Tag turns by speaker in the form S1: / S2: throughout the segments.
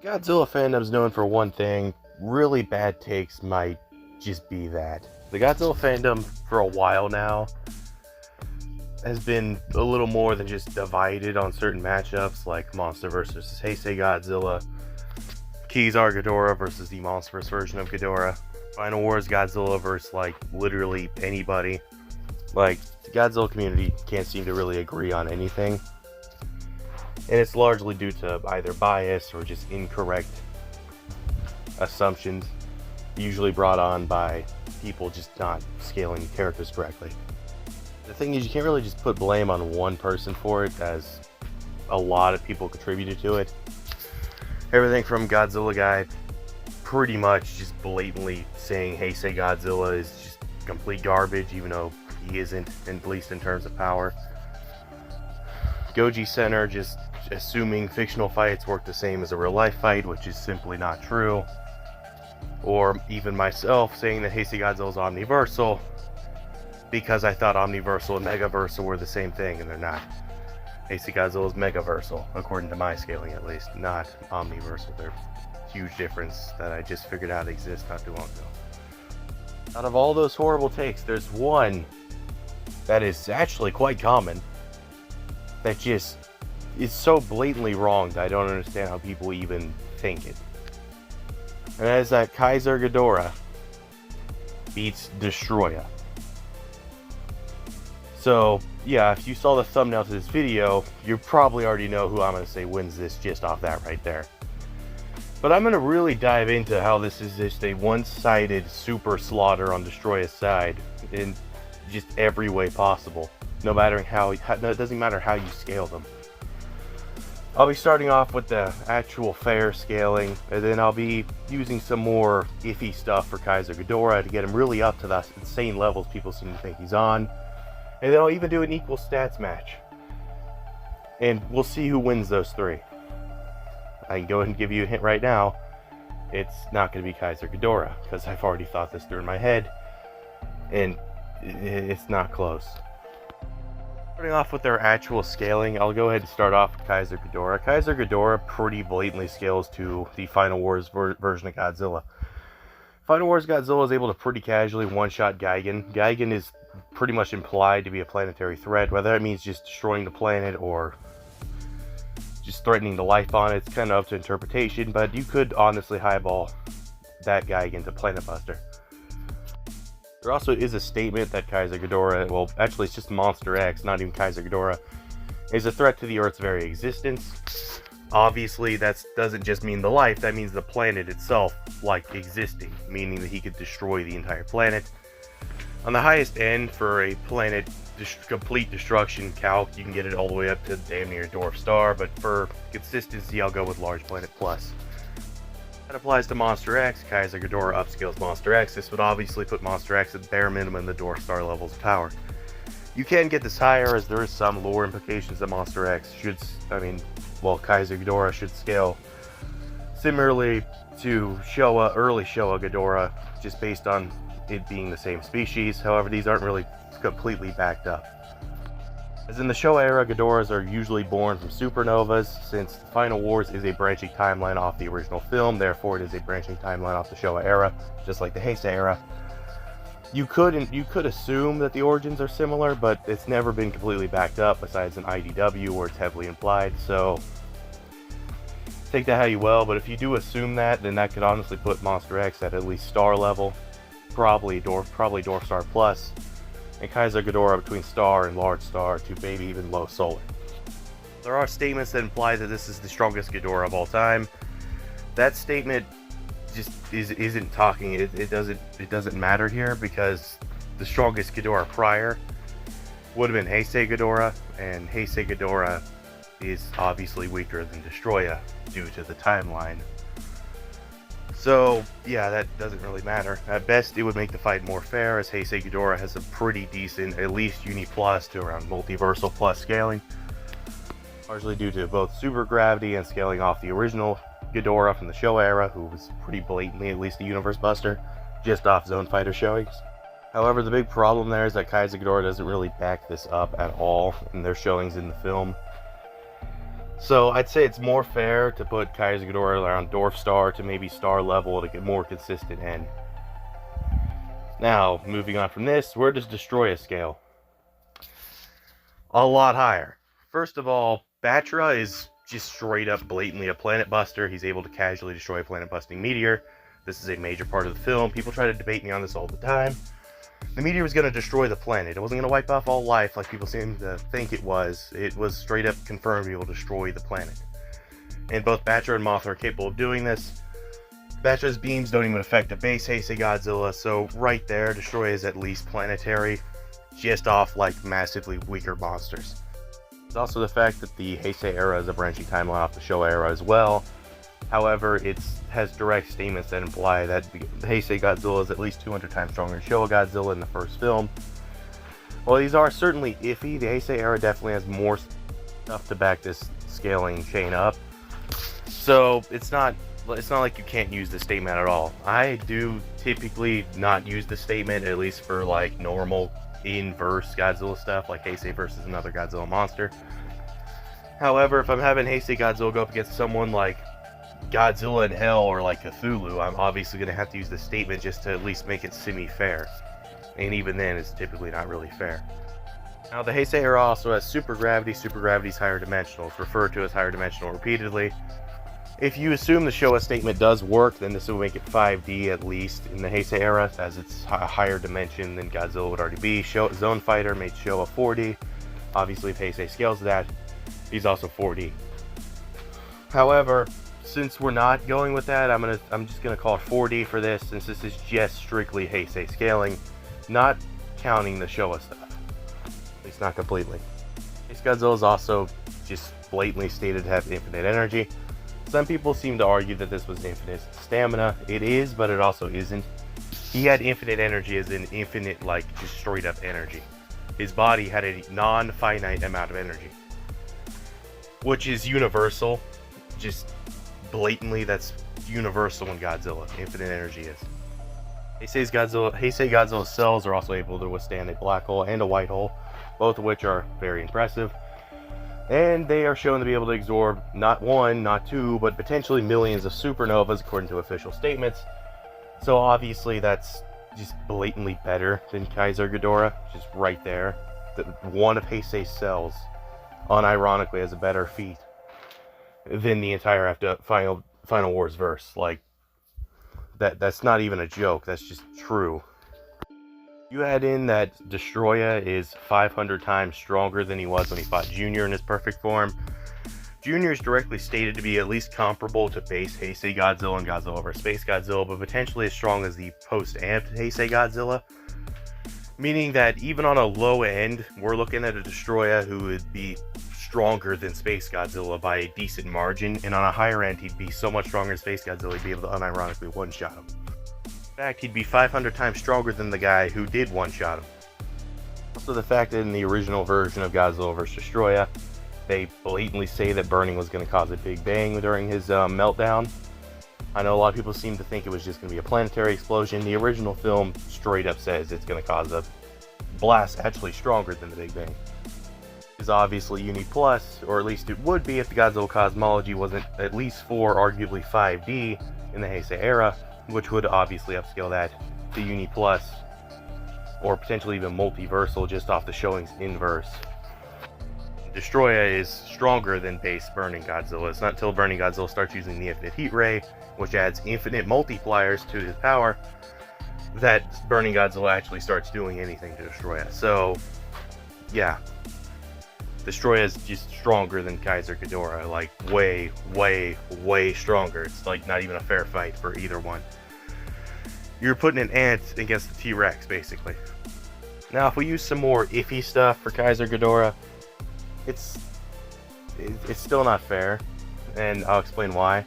S1: Godzilla fandom's known for one thing. Really bad takes might just be that. The Godzilla fandom for a while now has been a little more than just divided on certain matchups like Monster versus Heisei Godzilla, Kaiser Ghidorah versus the monstrous version of Ghidorah, Final Wars Godzilla versus like literally anybody. Like, the Godzilla community can't seem to really agree on anything. And it's largely due to either bias or just incorrect assumptions, usually brought on by people just not scaling characters correctly. The thing is, you can't really just put blame on one person for it, as a lot of people contributed to it. Everything from Godzilla Guy pretty much just blatantly saying Heisei Godzilla is just complete garbage, even though he isn't, at least in terms of power. Goji Center just assuming fictional fights work the same as a real life fight, which is simply not true. Or even myself saying that Heisei Godzilla is omniversal because I thought omniversal and megaversal were the same thing, and they're not. Heisei Godzilla is megaversal, according to my scaling at least, not omniversal. They're a huge difference that I just figured out exists not too long ago. Out of all those horrible takes, there's one that is actually quite common that just is so blatantly wrong that I don't understand how people even think it. And that is that Kaiser Ghidorah beats Destoroyah. So, yeah, if you saw the thumbnail to this video, you probably already know who I'm going to say wins this just off that right there. But I'm going to really dive into how this is just a one-sided super slaughter on Destoroyah's side in just every way possible. No matter how, it doesn't matter how you scale them. I'll be starting off with the actual fair scaling, and then I'll be using some more iffy stuff for Kaiser Ghidorah to get him really up to the insane levels people seem to think he's on. And then I'll even do an equal stats match. And we'll see who wins those three. I can go ahead and give you a hint right now. It's not going to be Kaiser Ghidorah, because I've already thought this through in my head. And it's not close. Starting off with their actual scaling, I'll go ahead and start off with Kaiser Ghidorah. Kaiser Ghidorah pretty blatantly scales to the Final Wars version of Godzilla. Final Wars Godzilla is able to pretty casually one-shot Gigan. Gigan is pretty much implied to be a planetary threat, whether that means just destroying the planet or just threatening the life on it. It's kind of up to interpretation, but you could honestly highball that Gigan to Planet Buster. There also is a statement that Kaiser Ghidorah, well, actually it's just Monster X, not even Kaiser Ghidorah, is a threat to the Earth's very existence. Obviously, that doesn't just mean the life, that means the planet itself, like, existing, meaning that he could destroy the entire planet. On the highest end, for a planet complete destruction calc, you can get it all the way up to damn near Dwarf Star, but for consistency, I'll go with Large Planet Plus. That applies to Monster X. Kaiser Ghidorah upscales Monster X. This would obviously put Monster X at bare minimum in the Dwarf Star levels of power. You can get this higher, as there is some lore implications that Monster X should, Kaiser Ghidorah should scale similarly to Showa, early Showa Ghidorah, just based on it being the same species. However, these aren't really completely backed up. As in the Showa era, Ghidorahs are usually born from supernovas. Since Final Wars is a branching timeline off the original film, therefore it is a branching timeline off the Showa era, just like the Heisei era. You could assume that the origins are similar, but it's never been completely backed up, besides an IDW where it's heavily implied, so take that how you will. But if you do assume that, then that could honestly put Monster X at least star level, probably Dwarf Star Plus, and Kaiser Ghidorah between Star and Large Star to maybe even low Solar. There are statements that imply that this is the strongest Ghidorah of all time. That statement just isn't talking. It doesn't matter here, because the strongest Ghidorah prior would have been Heisei Ghidorah, and Heisei Ghidorah is obviously weaker than Destoroyah due to the timeline. So, yeah, that doesn't really matter. At best, it would make the fight more fair, as Heisei Ghidorah has a pretty decent, at least Uni Plus to around Multiversal Plus scaling, largely due to both super gravity and scaling off the original Ghidorah from the Showa era, who was pretty blatantly at least a universe buster, just off Zone Fighter showings. However, the big problem there is that Kaiser Ghidorah doesn't really back this up at all in their showings in the film. So I'd say it's more fair to put Kaiser Ghidorah around Dwarf Star to maybe Star level to get more consistent end. Now, moving on from this, where does Destoroyah scale? A lot higher. First of all, Batra is just straight up blatantly a planet buster. He's able to casually destroy a planet busting meteor. This is a major part of the film. People try to debate me on this all the time. The meteor was going to destroy the planet. It wasn't going to wipe off all life like people seem to think it was. It was straight up confirmed to be able to destroy the planet. And both Batra and Mothra are capable of doing this. Batra's beams don't even affect a base Heisei Godzilla, so right there, Destoroyah is at least planetary, just off like massively weaker monsters. It's also the fact that the Heisei era is a branching timeline off the Showa era as well. However, it has direct statements that imply that the Heisei Godzilla is at least 200 times stronger than Showa Godzilla in the first film. While these are certainly iffy, the Heisei era definitely has more stuff to back this scaling chain up. So it's not like you can't use the statement at all. I do typically not use the statement, at least for like normal inverse Godzilla stuff, like Heisei versus another Godzilla monster. However, if I'm having Heisei Godzilla go up against someone like Godzilla in Hell or like Cthulhu, I'm obviously going to have to use the statement just to at least make it semi-fair. And even then, it's typically not really fair. Now, the Heisei era also has super gravity. Super gravity is higher dimensional. It's referred to as higher dimensional repeatedly. If you assume the Showa statement does work, then this will make it 5D at least in the Heisei era, as it's a higher dimension than Godzilla would already be. Zone Fighter made Showa 4D. Obviously, if Heisei scales that, he's also 4D. However, since we're not going with that, I'm just gonna call it 4D for this, since this is just strictly Heisei scaling, not counting the Showa stuff. At least not completely. Space Godzilla is also just blatantly stated to have infinite energy. Some people seem to argue that this was infinite stamina. It is, but it also isn't. He had infinite energy as in infinite, like, just straight up energy. His body had a non-finite amount of energy, which is universal. Just blatantly, that's universal in Godzilla. Infinite energy is. Heisei Godzilla cells are also able to withstand a black hole and a white hole, both of which are very impressive. And they are shown to be able to absorb not one, not two, but potentially millions of supernovas, according to official statements. So obviously that's just blatantly better than Kaiser Ghidorah, just right there. One of Heisei's cells, unironically, has a better feat than the entire Final Wars verse. Like, that's not even a joke, that's just true. You add in that Destoroyah is 500 times stronger than he was when he fought Junior in his perfect form. Junior is directly stated to be at least comparable to base Heisei Godzilla and Godzilla vs. Space Godzilla, but potentially as strong as the post-amped Heisei Godzilla. Meaning that even on a low end, we're looking at a Destoroyah who would be stronger than Space Godzilla by a decent margin, and on a higher end, he'd be so much stronger than Space Godzilla, he'd be able to unironically one-shot him. In fact, he'd be 500 times stronger than the guy who did one-shot him. Also, the fact that in the original version of Godzilla vs. Destoroyah, they blatantly say that burning was going to cause a big bang during his meltdown. I know a lot of people seem to think it was just going to be a planetary explosion. The original film straight up says it's going to cause a blast actually stronger than the Big Bang. Is obviously Uni Plus, or at least it would be if the Godzilla cosmology wasn't at least 4, arguably 5D in the Heisei era, which would obviously upscale that to Uni Plus, or potentially even multiversal just off the showing's inverse. Destoroyah is stronger than base Burning Godzilla. It's not until Burning Godzilla starts using the Infinite Heat Ray, which adds infinite multipliers to his power, that Burning Godzilla actually starts doing anything to Destoroyah. So, yeah. Destoroyah is just stronger than Kaiser Ghidorah, like way, way, way stronger. It's like not even a fair fight for either one. You're putting an ant against the T-Rex, basically. Now, if we use some more iffy stuff for Kaiser Ghidorah, it's still not fair, and I'll explain why.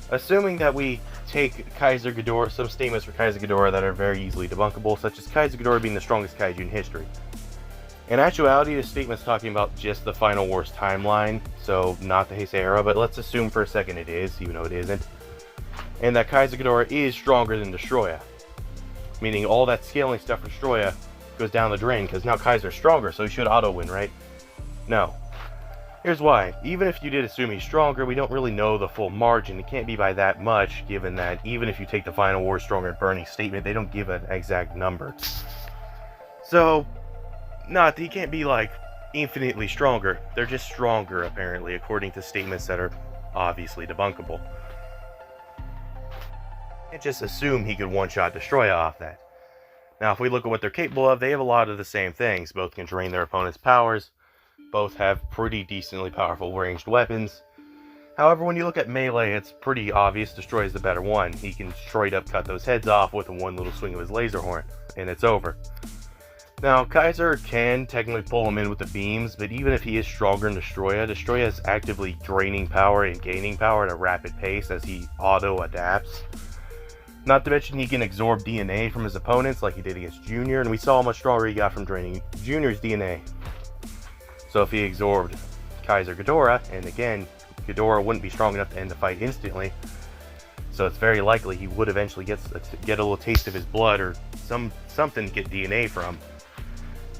S1: Assuming that we take Kaiser Ghidorah, some statements for Kaiser Ghidorah that are very easily debunkable, such as Kaiser Ghidorah being the strongest kaiju in history. In actuality, this statement's talking about just the Final Wars timeline, so not the Heisei era, but let's assume for a second it is, even though it isn't. And that Kaiser Ghidorah is stronger than Destoroyah. Meaning all that scaling stuff for Destoroyah goes down the drain, because now Kaiser's stronger, so he should auto-win, right? No. Here's why. Even if you did assume he's stronger, we don't really know the full margin. It can't be by that much, given that even if you take the Final War stronger and Bernie's statement, they don't give an exact number. So, he can't be like infinitely stronger. They're just stronger, apparently, according to statements that are obviously debunkable. You can't just assume he could one-shot Destoroyah off that. Now, if we look at what they're capable of, they have a lot of the same things. Both can drain their opponent's powers. Both have pretty decently powerful ranged weapons. However, when you look at melee, it's pretty obvious Destoroyah is the better one. He can straight up cut those heads off with one little swing of his laser horn, and it's over. Now, Kaiser can technically pull him in with the beams, but even if he is stronger than Destoroyah, Destoroyah is actively draining power and gaining power at a rapid pace as he auto-adapts. Not to mention he can absorb DNA from his opponents like he did against Junior, and we saw how much stronger he got from draining Junior's DNA. So if he absorbed Kaiser Ghidorah, and again, Ghidorah wouldn't be strong enough to end the fight instantly, so it's very likely he would eventually get a little taste of his blood or something to get DNA from.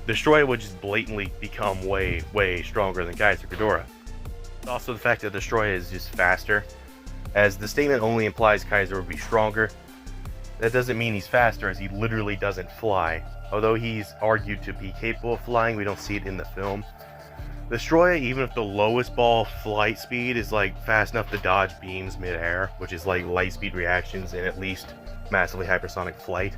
S1: Destoroyah would just blatantly become way, way stronger than Kaiser Ghidorah. Also the fact that Destoroyah is just faster, as the statement only implies Kaiser would be stronger. That doesn't mean he's faster, as he literally doesn't fly. Although he's argued to be capable of flying, we don't see it in the film. Destoroyah, even if the lowest ball flight speed is like fast enough to dodge beams mid-air, which is like light speed reactions and at least massively hypersonic flight.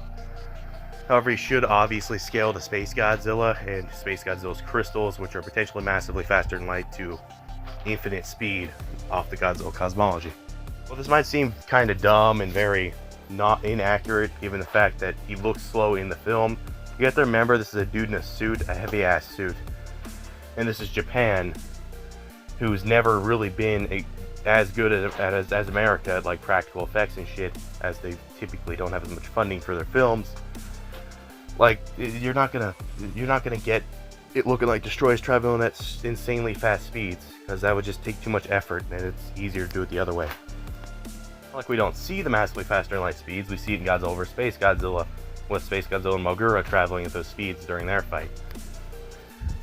S1: However, he should obviously scale to Space Godzilla and Space Godzilla's crystals, which are potentially massively faster than light, to infinite speed off the Godzilla cosmology. Well, this might seem kind of dumb and very not inaccurate, given the fact that he looks slow in the film. You have to remember, this is a dude in a suit, a heavy-ass suit. And this is Japan, who's never really been as good as America at like practical effects and shit, as they typically don't have as much funding for their films. Like, you're not gonna get it looking like Destoroyah's traveling at insanely fast speeds, because that would just take too much effort, and it's easier to do it the other way. Like, we don't see the massively faster than light speeds. We see it in Godzilla vs. Space Godzilla, with Space Godzilla and Mogura traveling at those speeds during their fight.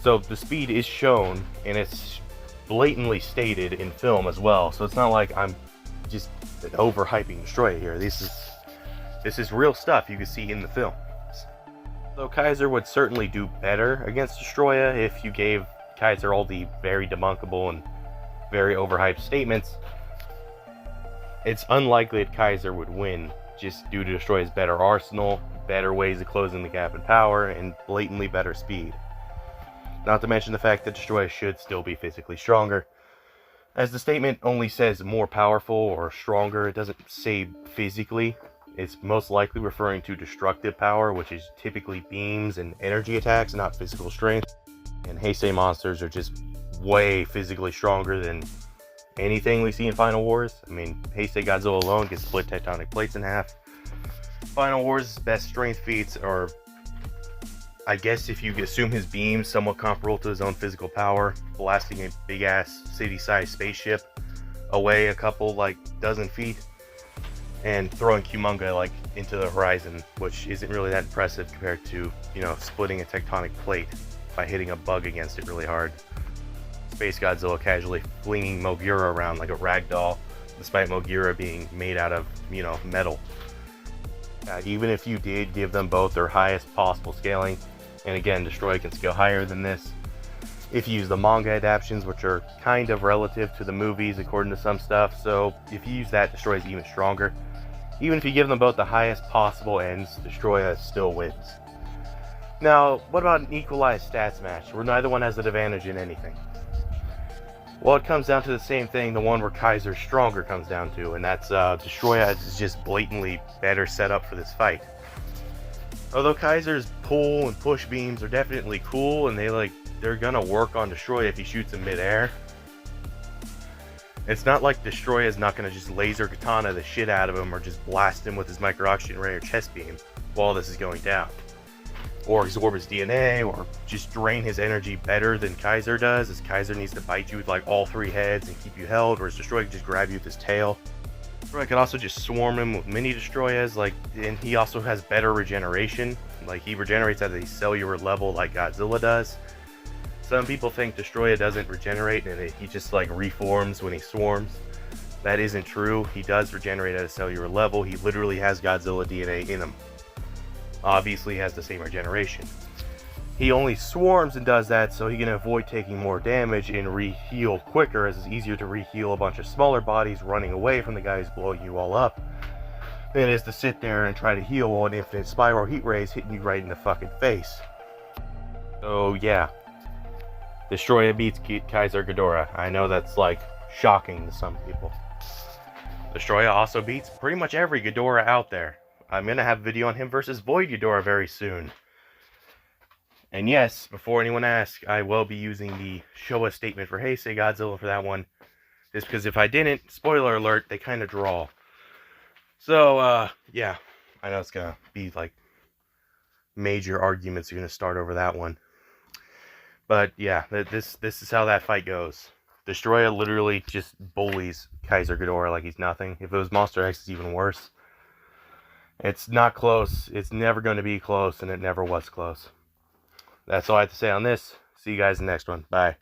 S1: So the speed is shown, and it's blatantly stated in film as well. So it's not like I'm just overhyping Destoroyah here. This is real stuff you can see in the film. So Kaiser would certainly do better against Destoroyah if you gave Kaiser all the very debunkable and very overhyped statements. It's unlikely that Kaiser would win, just due to Destoroyah's better arsenal, better ways of closing the gap in power, and blatantly better speed. Not to mention the fact that Destoroyah should still be physically stronger. As the statement only says more powerful or stronger, it doesn't say physically. It's most likely referring to destructive power, which is typically beams and energy attacks, not physical strength. And Heisei monsters are just way physically stronger than anything we see in Final Wars. I mean, Heisei Godzilla alone can split tectonic plates in half. Final Wars' best strength feats are, I guess if you assume his beams somewhat comparable to his own physical power, blasting a big-ass city-sized spaceship away a couple, like, dozen feet, and throwing Kumonga, like, into the horizon, which isn't really that impressive compared to, you know, splitting a tectonic plate by hitting a bug against it really hard. Space Godzilla casually flinging Mogura around like a ragdoll, despite Mogura being made out of, you know, metal. Even if you did give them both their highest possible scaling, and again, Destoroyah can scale higher than this, if you use the manga adaptations, which are kind of relative to the movies according to some stuff, so if you use that, Destoroyah is even stronger. Even if you give them both the highest possible ends, Destoroyah still wins. Now, what about an equalized stats match, where neither one has an advantage in anything? Well, it comes down to the same thing, the one where Kaiser's stronger comes down to, and that's Destoroyah is just blatantly better set up for this fight. Although Kaiser's pull and push beams are definitely cool, and they're gonna work on Destoroyah if he shoots in midair. It's not like Destoroyah is not gonna just laser katana the shit out of him or just blast him with his micro-oxygen ray or chest beam while this is going down. Or absorb his DNA, or just drain his energy better than Kaiser does, as Kaiser needs to bite you with like all three heads and keep you held, whereas Destoroyah can just grab you with his tail. Destoroyah can also just swarm him with mini Destoroyahs, and he also has better regeneration. Like, he regenerates at a cellular level like Godzilla does. some people think Destoroyah doesn't regenerate and he just like reforms when he swarms. That isn't true. He does regenerate at a cellular level. He literally has Godzilla DNA in him. Obviously, he has the same regeneration. He only swarms and does that so he can avoid taking more damage and re-heal quicker, as it's easier to re-heal a bunch of smaller bodies running away from the guy who's blowing you all up than it is to sit there and try to heal while an infinite spiral heat rays hitting you right in the fucking face. So yeah, Destoroyah beats Kaiser Ghidorah. I know that's like shocking to some people. Destoroyah also beats pretty much every Ghidorah out there. I'm gonna have a video on him versus Void Ghidorah very soon. And yes, before anyone asks, I will be using the Showa statement for Heisei Godzilla for that one. Just because if I didn't, spoiler alert, they kind of draw. So, yeah, I know it's gonna be like major arguments are gonna start over that one. But yeah, this is how that fight goes. Destoroyah literally just bullies Kaiser Ghidorah like he's nothing. If it was Monster X, it's even worse. It's not close. It's never going to be close, and it never was close. That's all I have to say on this. See you guys in the next one. Bye.